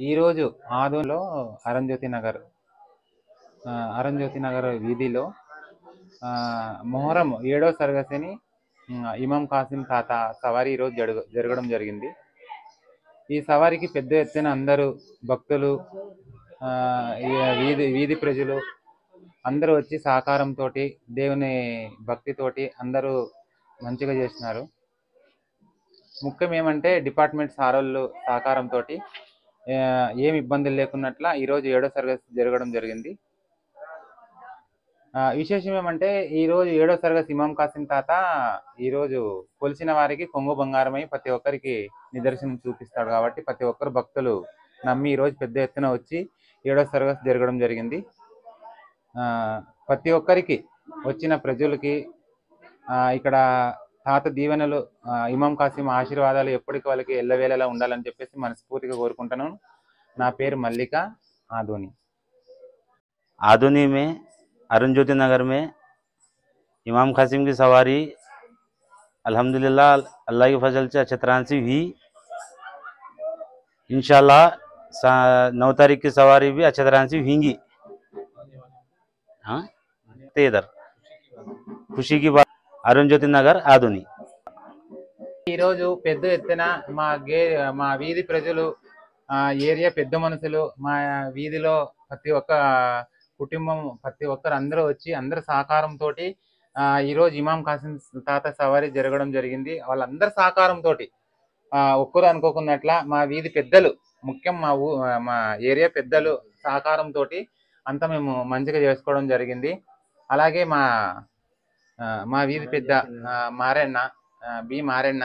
ఈరోజు ఆదోనిలో అరుంధతి నగర్ వీధిలో మొహరం 7వ సర్గసిని ఇమాం కాసిం తాత సవారీ ఈరోజు జరగడం జరిగింది. ఈ సవారికి పెద్ద ఎత్తున అందరూ భక్తులు, వీధి ప్రజలు అందరూ వచ్చి సహకారంతో, దేవుని భక్తితోటి అందరూ మంచిగా చేసినారు. ముఖ్యం ఏమంటే డిపార్ట్మెంట్ సారోళ్ళు సహకారంతో ఏమి ఇబ్బందులు లేకున్నట్ల ఈరోజు 7వ సర్గసి జరగడం జరిగింది. విశేషం ఏమంటే ఈరోజు 7వ సర్గసి ఇమాం కాసిం తాత ఈరోజు కొలిసిన వారికి కొంగు బంగారమై ప్రతి ఒక్కరికి నిదర్శనం చూపిస్తాడు. కాబట్టి ప్రతి ఒక్కరు భక్తులు నమ్మి ఈరోజు పెద్ద ఎత్తున వచ్చి 7వ సర్గసి జరగడం జరిగింది. ప్రతి ఒక్కరికి వచ్చిన ప్రజలకి ఇక్కడ తాత దీవెనలు, ఇమాం కాసిం ఆశీర్వాదాలు ఎప్పటికీ వాళ్ళకి ఎల్లవేళలా ఉండాలని చెప్పేసి మనస్ఫూర్తిగా కోరుకుంటున్నాను. నా పేరు మల్లిక, आधोनी। आधोनी में अरुणज्योति नगर में इमाम कासिम की सवारी अल्हम्दुलिल्लाह अल्लाह के फजल से अच्छे तरह से हुई। इंशाल्लाह 9 तारीख की सवारी भी अच्छे तरह से हुई। हाँ, इधर खुशी की बात अरुणज्योति नगर आधोनी। ఈరోజు పెద్ద ఎత్తున మా వీధి ప్రజలు, ఏరియా పెద్ద మనుషులు, మా వీధిలో ప్రతి ఒక్క కుటుంబం, ప్రతి ఒక్కరు అందరూ వచ్చి అందరి సహకారంతో ఈరోజు ఇమాం కాసిం తాత సవారీ జరగడం జరిగింది. వాళ్ళందరి సహకారంతో ఒక్కరు అనుకోకున్నట్ల మా వీధి పెద్దలు, ముఖ్యం మా ఏరియా పెద్దలు సహకారంతో అంతా మేము మంచిగా చేసుకోవడం జరిగింది. అలాగే మా వీధి పెద్ద మారెన్న, బి మారెన్న,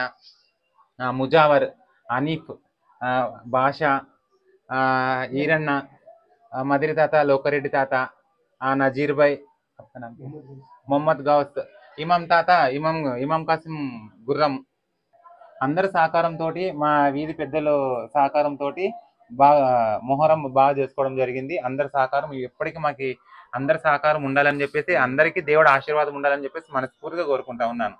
ముజావర్, అనీఫ్, భాష, ఈరన్న, మదిరి తాత, లోకరెడ్డి తాత, నజీర్ భాయ్, మొహమ్మద్ గౌస్, ఇమాం తాత, ఇమాం కాసిం గుర్రం అందరి సహకారంతో, మా వీధి పెద్దలు సహకారంతో బాగా మొహరం బాగా చేసుకోవడం జరిగింది. అందరి సహకారం ఎప్పటికీ మాకు అందరి సహకారం ఉండాలని చెప్పేసి, అందరికీ దేవుడు ఆశీర్వాదం ఉండాలని చెప్పేసి మనస్ఫూర్తిగా కోరుకుంటా ఉన్నాను.